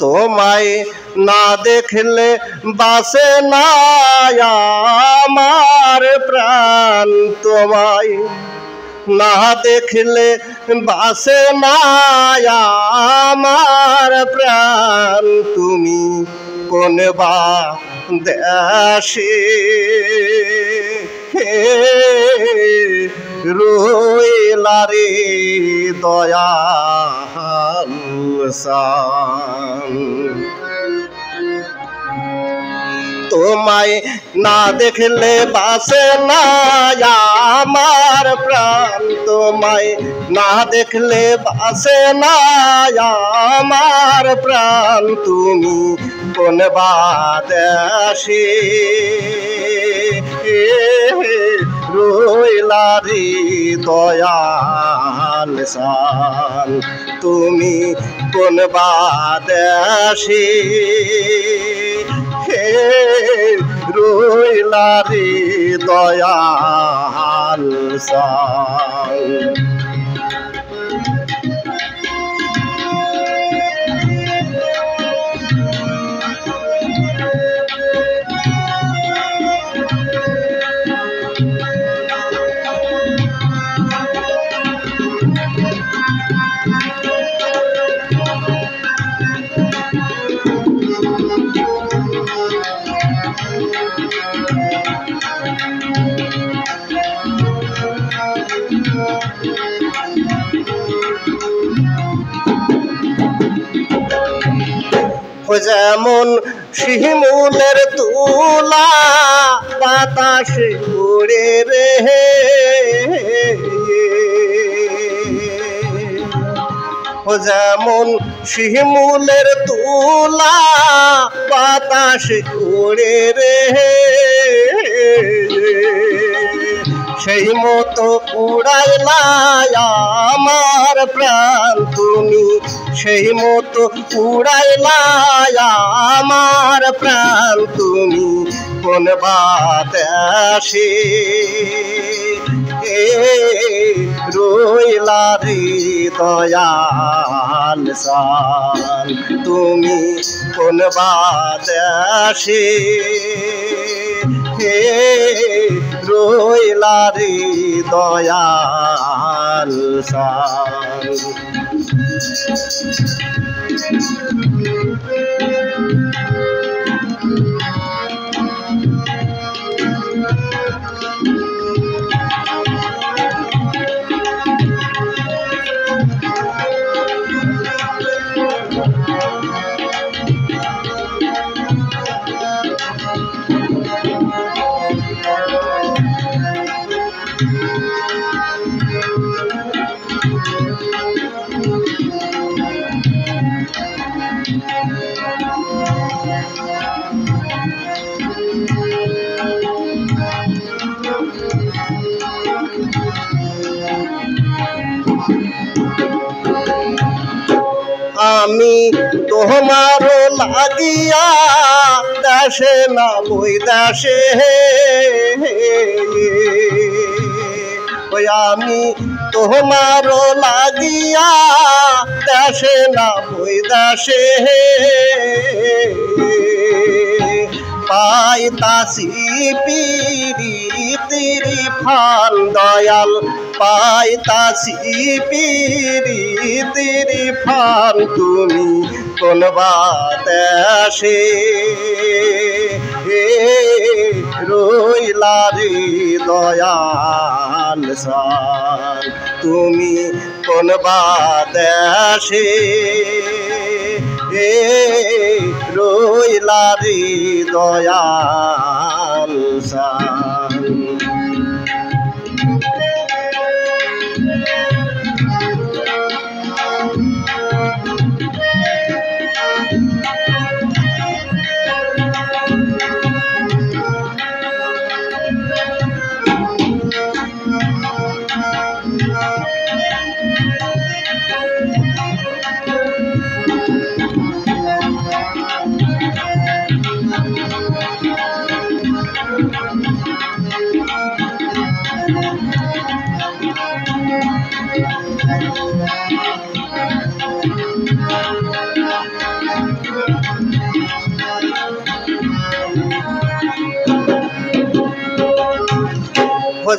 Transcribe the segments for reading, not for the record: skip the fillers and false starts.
তোমায় না দেখলে বাসে না আমার প্রাণ, তোমায় না দেখলে বাসে না আমার প্রাণ। তুমি কোন বা দেশে রইলা রে দয়াল সান। তোমায় না দেখলে বাসে না আমার প্রাণ, তোমায় না দেখলে বাসে না আমার প্রাণ। তুমি কোন বাদেশে রইলা রে দয়াল সান। তুমি কোন বাদেশে রইলা রে দয়াল সান। যেমন শিমুলের তুলা বাতাসে উড়ে রে, যেমন শিমুলের তুলা বাতাসে উড়ে রে, সেই মতো উড়াইলা আমার প্রাণ। তুমি সেই মতো উড়াইলা আমার প্রাণ। তুমি কোন বাদেশে রইলা রে দয়াল সান। তুমি কোন বাদেশে রইলা রে দয়াল সান। আমি তোমার লাগিয়া দেশে না বই দেশে, আমি তোমার লাগিয়া দেশে না বই দেশে পাইতাছি পিরিতির ফান দয়াল, পাইতাছি পিরিতির ফান। তুমি কোন বাদেশে রইলা রে দয়াল সান। তুমি কোন বাদেশে রইলা রে দয়াল সান।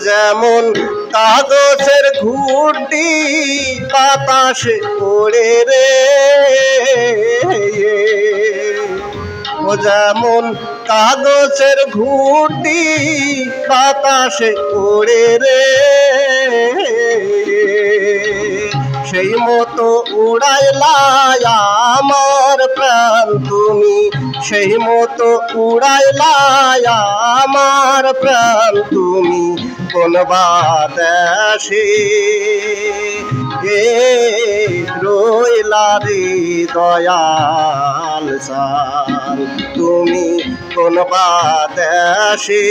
যেমন কাগজের ঘুঁটি বাতাসে ওড়ে রে, ও যেমন কাগজের ঘুঁটি বাতাসে ওড়ে রে, সেই মতো উড়াইলা আমার প্রাণ তুমি, সেই মতো উড়াইলা আমার প্রাণ তুমি কোন বাতাসে রইলা রে দয়াল সান তুমি কোন বাতাসে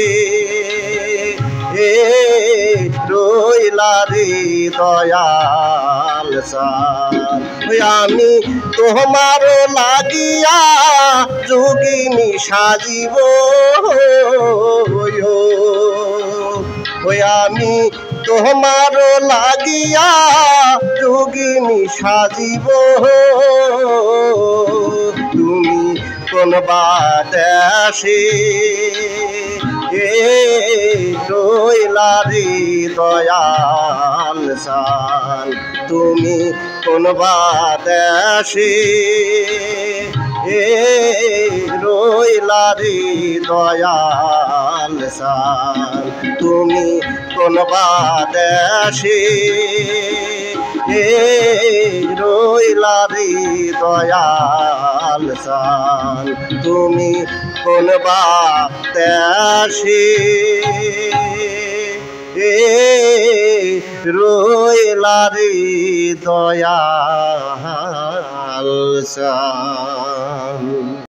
রইলা রে দয়াল সান। আমি তোমার লাগিয়া যোগিনী সাজিব, আমি তোমার লাগিয়া যোগিনী সাজিব, তুমি কোন বাতাসে রইলা রে দয়াল সান তুমি কোন বাতাসে রইলা রে দয়াল সান তুমি কোন বাতাসে রইলা রে দয়াল সান তুমি কোন বাতাসে রইলা রে দয়াল সান।